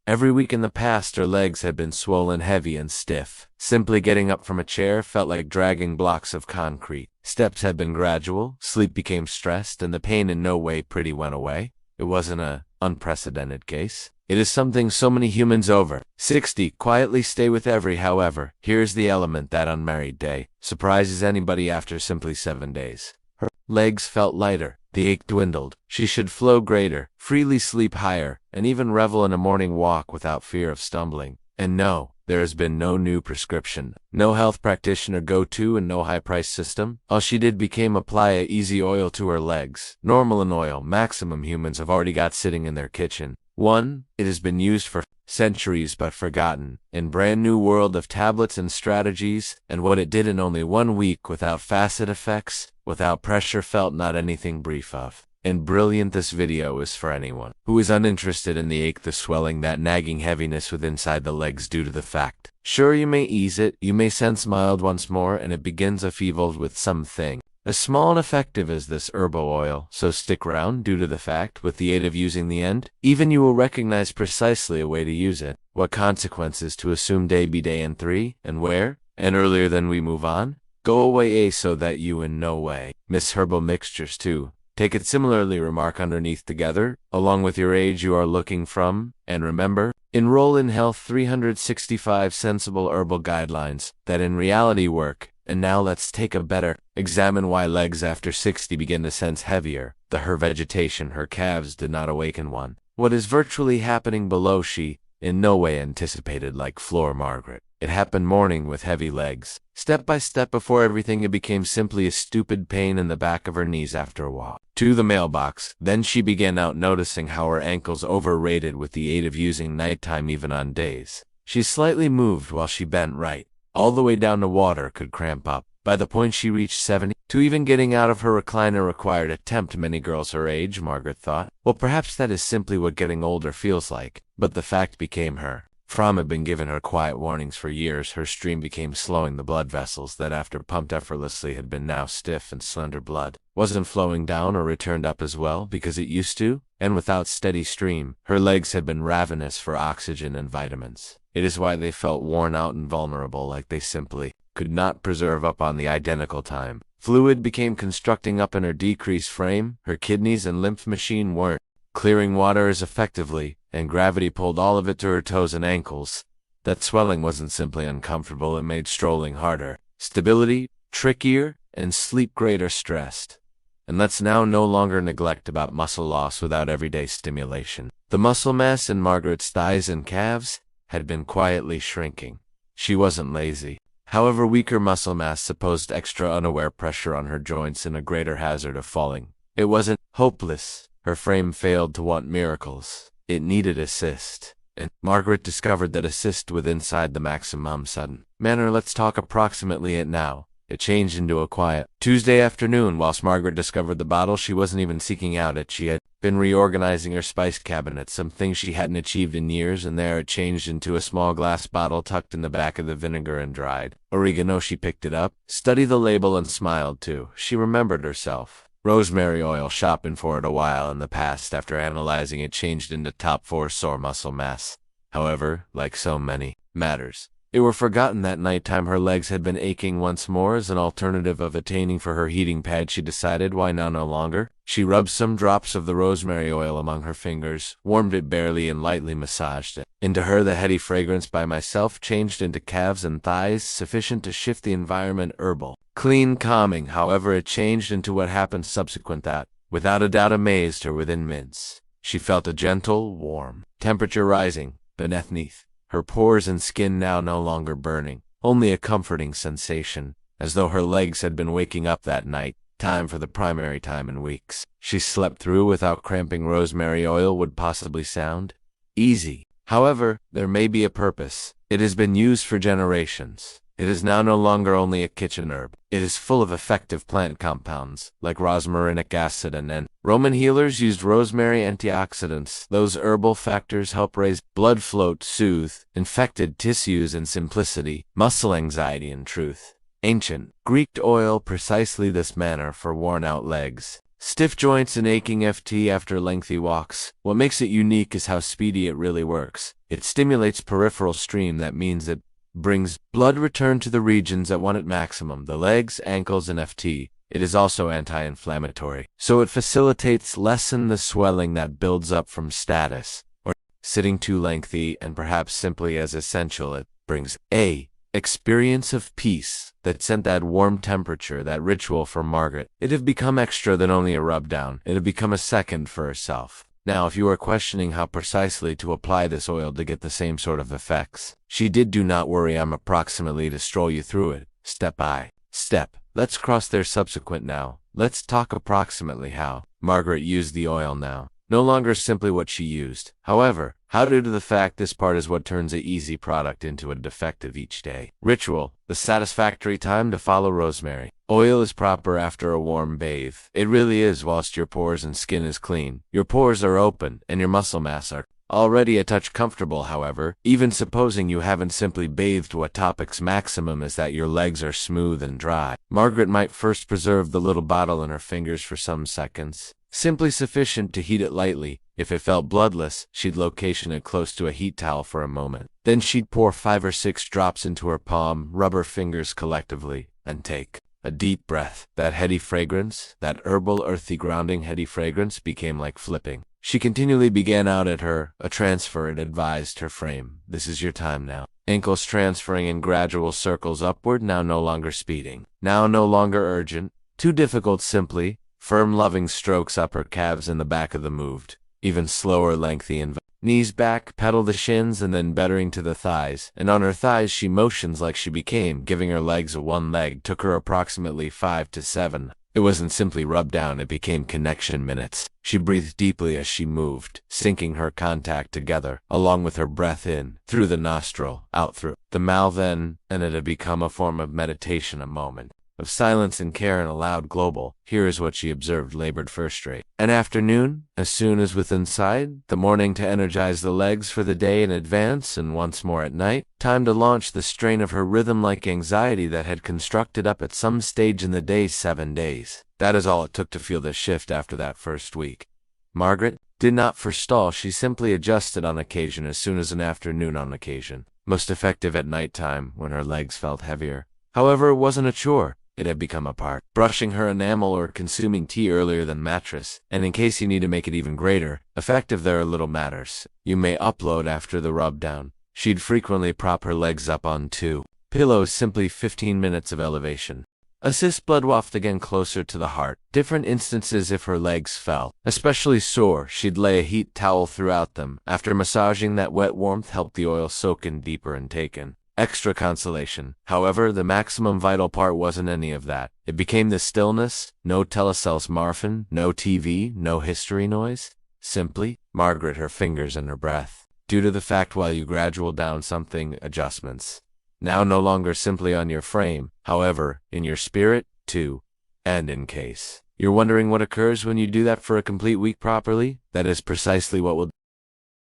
Every week in the past her legs had been swollen, heavy, and stiff. Simply getting up from a chair felt like dragging blocks of concrete. Steps had been gradual, sleep became stressed, and the pain in no way pretty went away. It wasn't an unprecedented case. It is something so many humans over 60 quietly stay with however, here's the element that unmarried day surprises anybody after simply 7 days. Her legs felt lighter, the ache dwindled. She should flow greater, freely sleep higher, and even revel in a morning walk without fear of stumbling. And no, there has been no new prescription, no health practitioner go-to, and no high-priced system. All she did became apply a easy oil to her legs. Normal and oil maximum humans have already got sitting in their kitchen. It has been used for centuries but forgotten, in brand new world of tablets and strategies, and what it did in only 1 week without facet effects, without pressure felt, not anything brief of. And brilliant, this video is for anyone who is uninterested in the ache, the swelling, that nagging heaviness with inside the legs due to the fact. Sure, you may ease it, you may sense mild once more, and it begins afeebled with something as small and effective as this herbal oil, so stick around due to the fact, with the aid of using the end, even you will recognize precisely a way to use it, what consequences to assume day by day, and 3, and where, and earlier than we move on. Go away so that you in no way miss herbal mixtures too. Take it similarly, remark underneath together, along with your age you are looking from, and remember, enroll in Health 365 sensible herbal guidelines that in reality work. And now let's take a better examine why legs after 60 begin to sense heavier. Her vegetation, her calves did not awaken one. What is virtually happening below she in no way anticipated, like Floor Margaret. It happened morning with heavy legs. Step by step before everything it became simply a stupid pain in the back of her knees after a walk to the mailbox. Then she began out noticing how her ankles overrated with the aid of using nighttime even on days she slightly moved while she bent right. All the way down to water could cramp up. By the point she reached 70, to even getting out of her recliner required attempt. Many girls her age, Margaret thought. Well, perhaps that is simply what getting older feels like. But the fact became her. Fromm had been giving her quiet warnings for years. Her stream became slowing. The blood vessels that after pumped effortlessly had been now stiff and slender blood wasn't flowing down or returned up as well because it used to, and without steady stream, her legs had been ravenous for oxygen and vitamins. It is why they felt worn out and vulnerable, like they simply could not preserve up on the identical time. Fluid became constructing up in her decreased frame. Her kidneys and lymph machine weren't clearing water as effectively, and gravity pulled all of it to her toes and ankles. That swelling wasn't simply uncomfortable, it made strolling harder, stability trickier, and sleep greater stressed. And let's now no longer neglect about muscle loss without everyday stimulation. The muscle mass in Margaret's thighs and calves had been quietly shrinking. She wasn't lazy. However, weaker muscle mass supposed extra unaware pressure on her joints and a greater hazard of falling. It wasn't hopeless. Her frame failed to want miracles. It needed assist. And Margaret discovered that assist with inside the maximum sudden manner. Let's talk approximately it now. It changed into a quiet Tuesday afternoon. Whilst Margaret discovered the bottle, she wasn't even seeking out it. She had been reorganizing her spice cabinet, some things she hadn't achieved in years, and there it changed into a small glass bottle tucked in the back of the vinegar and dried oregano. She picked it up, studied the label, and smiled too. She remembered herself. Rosemary oil, shopping for it a while in the past. After analyzing it, changed into top 4 sore muscle mass. However, like so many matters, it were forgotten that nighttime her legs had been aching once more. As an alternative of attaining for her heating pad, she decided why now no longer. She rubbed some drops of the rosemary oil among her fingers, warmed it barely, and lightly massaged it. Into her the heady fragrance by myself changed into calves and thighs, sufficient to shift the environment herbal, clean, calming. However, it changed into what happened subsequent that, without a doubt, amazed her within minutes. She felt a gentle, warm temperature rising beneath her pores and skin, now no longer burning, only a comforting sensation, as though her legs had been waking up that night. Time for the primary time in weeks she slept through without cramping. Rosemary oil would possibly sound easy. However, there may be a purpose. It has been used for generations. It is now no longer only a kitchen herb. It is full of effective plant compounds, like rosmarinic acid, and Roman healers used rosemary antioxidants. Those herbal factors help raise blood flow, soothe infected tissues, and simplicity, muscle anxiety, and truth. Ancient Greek oil, precisely this manner for worn-out legs. stiff joints and aching FT after lengthy walks. What makes it unique is how speedy it really works. It stimulates peripheral stream. That means it brings blood return to the regions that want it maximum, the legs, ankles, and FT. It is also anti-inflammatory, so it facilitates lessen the swelling that builds up from status or sitting too lengthy, and perhaps simply as essential, it brings a experience of peace that sent that warm temperature, that ritual for Margaret. It had become extra than only a rub down. It had become a second for herself. Now, if you are questioning how precisely to apply this oil to get the same sort of effects, do not worry, I'm approximately to stroll you through it, step by step. Let's cross there subsequent now. Let's talk approximately how Margaret used the oil now. No longer simply what she used. However, how due to the fact this part is what turns an easy product into a defective each day. Ritual, the satisfactory time to follow Rosemary. Oil is proper after a warm bathe. It really is. Whilst your pores and skin is clean, your pores are open and your muscle mass are already a touch comfortable. However, even supposing you haven't simply bathed, what topic's maximum is that your legs are smooth and dry. Margaret might first preserve the little bottle in her fingers for some seconds, simply sufficient to heat it lightly. If it felt bloodless, she'd location it close to a heat towel for a moment. Then she'd pour 5 or 6 drops into her palm, rub her fingers collectively, and take a deep breath. That heady fragrance, that herbal, earthy, grounding heady fragrance became like flipping. She continually began out at her, a transfer. It advised her frame. This is your time now. Ankles transferring in gradual circles upward, now no longer speeding. Now no longer urgent, too difficult, simply firm, loving strokes up her calves and the back of the moved. Even slower, lengthy, and knees back, pedal the shins, and then bettering to the thighs. And on her thighs she motions like she became, giving her legs a one leg. Took her approximately 5 to 7. It wasn't simply rub down, it became connection minutes. She breathed deeply as she moved, syncing her contact together, along with her breath in, through the nostril, out through the mouth, and it had become a form of meditation, a moment of silence and care and a loud global. Here is what she observed labored first rate. An afternoon, as soon as within sight, the morning to energize the legs for the day in advance, and once more at night, time to launch the strain of her rhythm-like anxiety that had constructed up at some stage in the day's 7 days. That is all it took to feel the shift after that first week. Margaret did not forestall, she simply adjusted on occasion, as soon as an afternoon on occasion. Most effective at night time, when her legs felt heavier. However, it wasn't a chore. It had become a part. Brushing her enamel or consuming tea earlier than mattress. And in case you need to make it even greater effective, there are little matters you may upload after the rub down. She'd frequently prop her legs up on 2 pillows, simply 15 minutes of elevation. Assist blood waft again closer to the heart. Different instances if her legs felt especially sore, she'd lay a heat towel throughout them. After massaging, that wet warmth helped the oil soak in deeper and taken extra consolation. However, the maximum vital part wasn't any of that. It became the stillness. No telecells morphin, no TV, no history noise. Simply Margaret, her fingers, and her breath. Due to the fact while you gradual down something, adjustments. Now no longer simply on your frame, however, in your spirit, too. And in case you're wondering what occurs when you do that for a complete week properly, that is precisely what we'll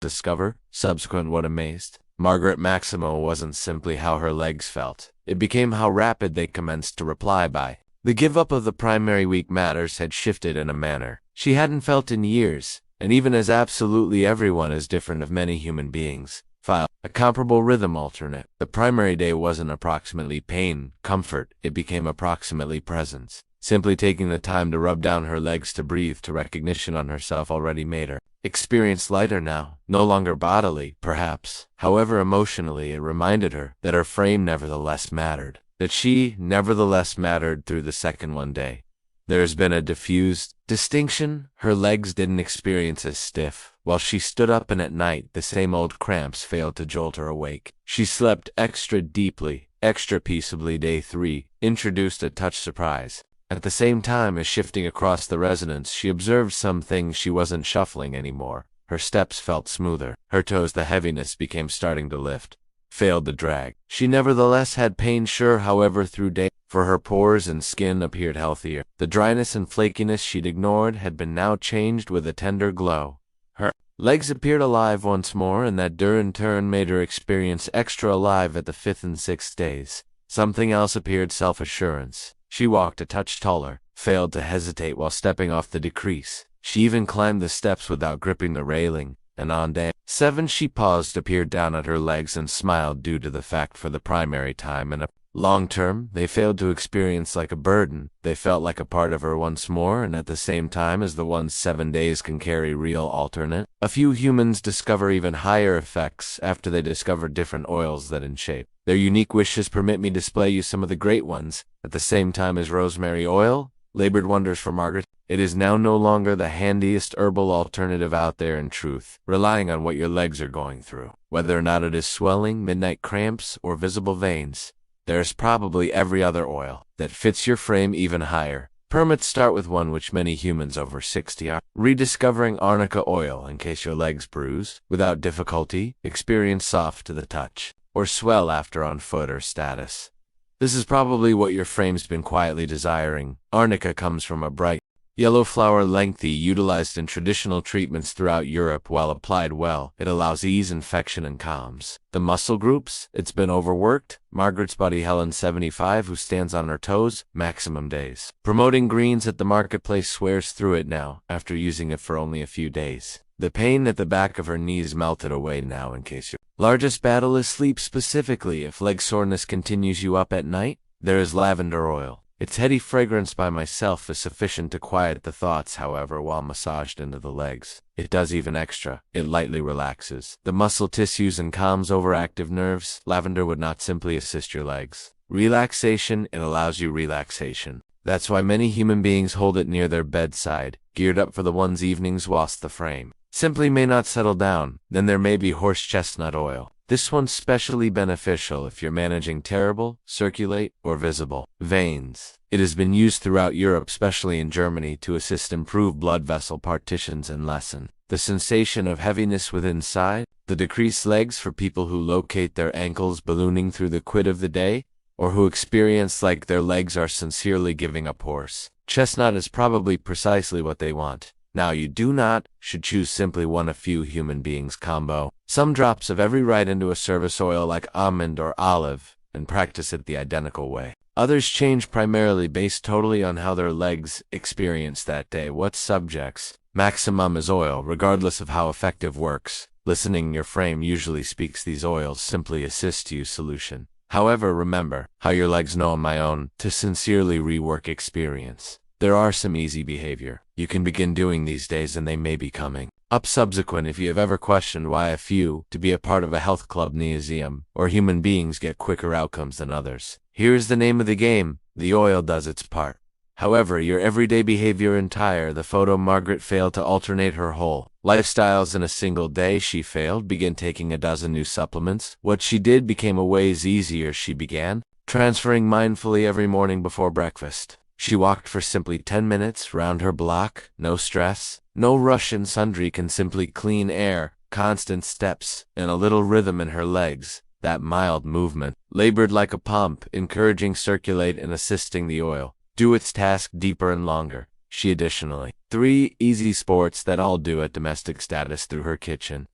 discover. Subsequent, what amazed Margaret Maximo wasn't simply how her legs felt. It became how rapid they commenced to reply by. The give-up of the primary weak matters had shifted in a manner she hadn't felt in years, and even as absolutely everyone is different of many human beings, file a comparable rhythm alternate. The primary day wasn't approximately pain, comfort, it became approximately presence. Simply taking the time to rub down her legs, to breathe, to recognition on herself already made her experience lighter now. No longer bodily, perhaps. However, emotionally, it reminded her that her frame nevertheless mattered. That she nevertheless mattered through the second one day. There's been a diffused distinction. Her legs didn't experience as stiff. While she stood up, and at night the same old cramps failed to jolt her awake. She slept extra deeply, extra peaceably. Day 3 introduced a touch surprise. At the same time as shifting across the residence, she observed some things. She wasn't shuffling anymore. Her steps felt smoother. Her toes, the heaviness became starting to lift. Failed to drag. She nevertheless had pain, sure, however, through day, for her pores and skin appeared healthier. The dryness and flakiness she'd ignored had been now changed with a tender glow. Her legs appeared alive once more, and that in turn made her experience extra alive at the 5th and 6th days. Something else appeared, self-assurance. She walked a touch taller, failed to hesitate while stepping off the decrease. She even climbed the steps without gripping the railing, and on day 7 she paused, peered down at her legs, and smiled due to the fact for the primary time in a long term, they failed to experience like a burden. They felt like a part of her once more, and at the same time as the ones 7 days can carry real alternate. A few humans discover even higher effects after they discover different oils that in shape. Their unique wishes permit me display you some of the great ones. At the same time as rosemary oil, labored wonders for Margaret, it is now no longer the handiest herbal alternative out there in truth, relying on what your legs are going through. Whether or not it is swelling, midnight cramps, or visible veins, there's probably every other oil that fits your frame even higher. Permits start with one which many humans over 60 are rediscovering: arnica oil in case your legs bruise without difficulty, experience soft to the touch, or swell after on foot or status. This is probably what your frame's been quietly desiring. Arnica comes from a bright yellow flower, lengthy, utilized in traditional treatments throughout Europe. While applied well, it allows ease, infection, and calms the muscle groups. It's been overworked. Margaret's buddy Helen, 75, who stands on her toes maximum days, promoting greens at the marketplace, swears through it now after using it for only a few days. The pain at the back of her knees melted away now. In case your largest battle is sleep, specifically if leg soreness continues you up at night, there is lavender oil. Its heady fragrance by myself is sufficient to quiet the thoughts. However, while massaged into the legs, it does even extra. It lightly relaxes the muscle tissues and calms overactive nerves. Lavender would not simply assist your legs relaxation, it allows you relaxation. That's why many human beings hold it near their bedside, geared up for the one's evenings whilst the frame simply may not settle down. Then there may be horse chestnut oil. This one's specially beneficial if you're managing terrible, circulate, or visible veins. It has been used throughout Europe, especially in Germany, to assist improve blood vessel partitions and lessen the sensation of heaviness within side. The decreased legs for people who locate their ankles ballooning through the quid of the day, or who experience like their legs are sincerely giving up. Horse chestnut is probably precisely what they want. Now you should choose simply one of few human beings combo. Some drops of every right into a service oil like almond or olive, and practice it the identical way. Others change primarily based totally on how their legs experience that day. What subjects maximum is oil, regardless of how effective works. Listening your frame usually speaks these oils simply assist you solution. However, remember how your legs know on my own to sincerely rework experience. There are some easy behavior you can begin doing these days, and they may be coming up subsequent. If you have ever questioned why a few to be a part of a health club museum or human beings get quicker outcomes than others, here's the name of the game: the oil does its part. However, your everyday behavior entire. The photo: Margaret failed to alternate her whole lifestyles in a single day. She failed begin taking a dozen new supplements. What she did became a ways easier. She began transferring mindfully every morning before breakfast. She walked for simply 10 minutes round her block. No stress, no rush, and sundry can simply clean air, constant steps, and a little rhythm in her legs. That mild movement labored like a pump, encouraging circulate and assisting the oil do its task deeper and longer. She additionally 3 easy sports that all do at domestic status through her kitchen.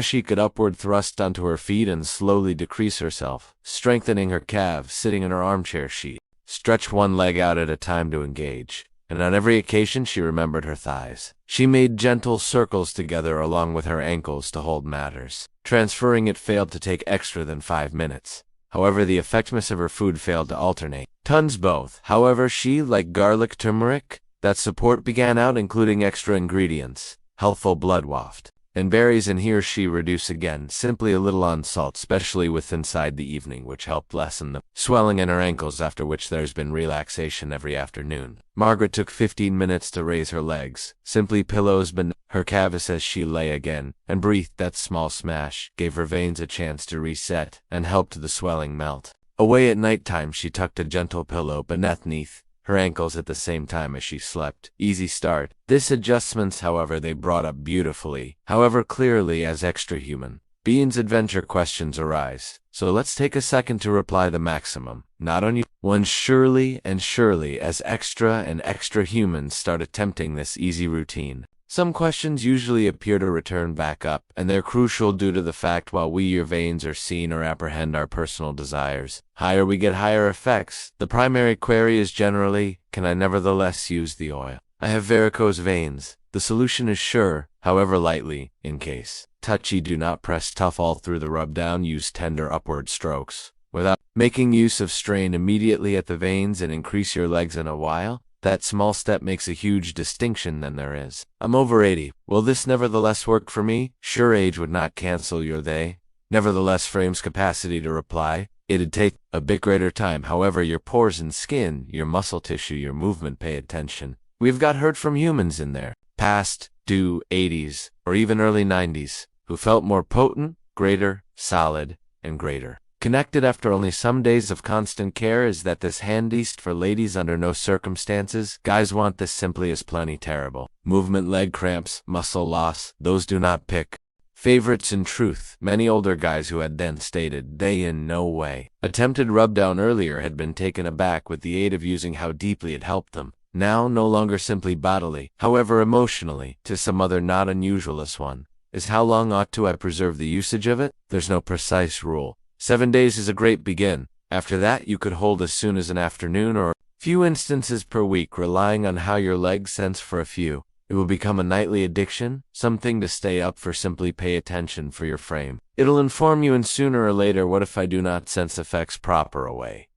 She could upward thrust onto her feet and slowly decrease herself, strengthening her calves sitting in her armchair. She stretch one leg out at a time to engage, and on every occasion she remembered her thighs. She made gentle circles together along with her ankles to hold matters. Transferring it failed to take extra than 5 minutes. However, the effectiveness of her food failed to alternate. Tons both. However, she, like garlic, turmeric, that support began out including extra ingredients, healthful blood waft, and berries, and here she reduced again, simply a little on salt, especially with inside the evening, which helped lessen the swelling in her ankles, after which there's been relaxation every afternoon. Margaret took 15 minutes to raise her legs, simply pillows beneath her calves as she lay again, and breathed. That small smash gave her veins a chance to reset, and helped the swelling melt away. At night time she tucked a gentle pillow beneath her ankles at the same time as she slept. Easy start. This adjustments, however, they brought up beautifully, however clearly as extra human beings adventure questions arise. So let's take a second to reply the maximum, not on you. One surely and surely as extra and extra humans start attempting this easy routine. Some questions usually appear to return back up, and they're crucial due to the fact while we your veins are seen or apprehend our personal desires. Higher we get higher effects. The primary query is generally, can I nevertheless use the oil? I have varicose veins. The solution is sure, however lightly, in case. Touchy, do not press tough all through the rub down, use tender upward strokes. Without making use of strain immediately at the veins and increase your legs in a while. That small step makes a huge distinction than there is. I'm over 80. Will this nevertheless work for me? Sure, age would not cancel your they. Nevertheless, frame's capacity to reply. It'd take a bit greater time. However, your pores and skin, your muscle tissue, your movement, pay attention. We've got heard from humans in their past, 80s, or even early 90s, who felt more potent, greater, solid, and greater. Connected after only some days of constant care is that this handiest for ladies under no circumstances. Guys want this simply as plenty terrible. Movement, leg cramps, muscle loss, those do not pick favorites in truth. Many older guys who had then stated they in no way attempted rub down earlier had been taken aback with the aid of using how deeply it helped them. Now, no longer simply bodily, however emotionally, to some other not unusualist one, is how long ought to I preserve the usage of it? There's no precise rule. 7 days is a great begin. After that, you could hold as soon as an afternoon or few instances per week, relying on how your legs sense for a few. It will become a nightly addiction, something to stay up for. Simply pay attention for your frame. It'll inform you, and sooner or later, what if I do not sense effects proper away?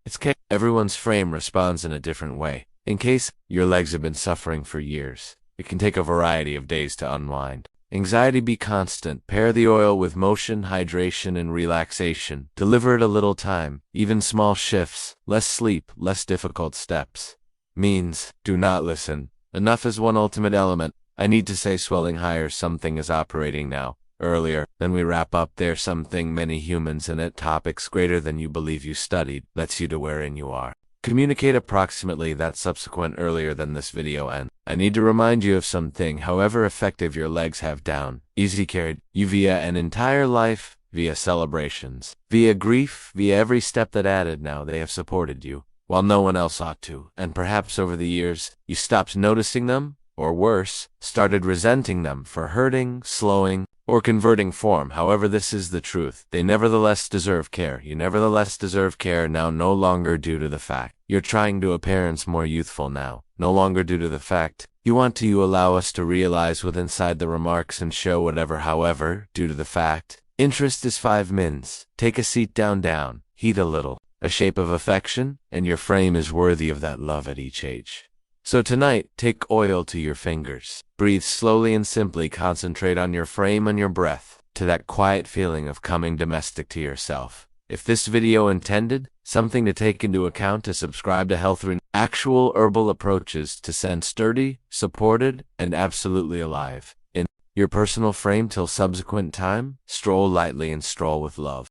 Everyone's frame responds in a different way. In case your legs have been suffering for years, it can take a variety of days to unwind. Anxiety, be constant. Pair the oil with motion, hydration, and relaxation. Deliver it a little time, even small shifts, less sleep, less difficult steps. Means, do not listen. Enough is one ultimate element. I need to say swelling higher. Something is operating now. Earlier, then we wrap up there. Something many humans and at topics greater than you believe you studied, lets you to wherein you are. Communicate approximately that subsequent earlier than this video end. I need to remind you of something. However effective your legs have down, easy carried you via an entire life, via celebrations, via grief, via every step that added. Now they have supported you, while no one else ought to, and perhaps over the years, you stopped noticing them, or worse, started resenting them for hurting, slowing, or converting form. However, this is the truth. They nevertheless deserve care. You nevertheless deserve care now, no longer due to the fact you're trying to appearance more youthful now, no longer due to the fact you want to. You allow us to realize with inside the remarks and show whatever. However, due to the fact interest is 5 mins. Take a seat down, heat a little, a shape of affection, and your frame is worthy of that love at each age. So tonight, take oil to your fingers. Breathe slowly and simply. Concentrate on your frame and your breath, to that quiet feeling of coming domestic to yourself. If this video intended something to take into account, to subscribe to Health Routine, actual herbal approaches to send sturdy, supported, and absolutely alive in your personal frame. Till subsequent time, stroll lightly and stroll with love.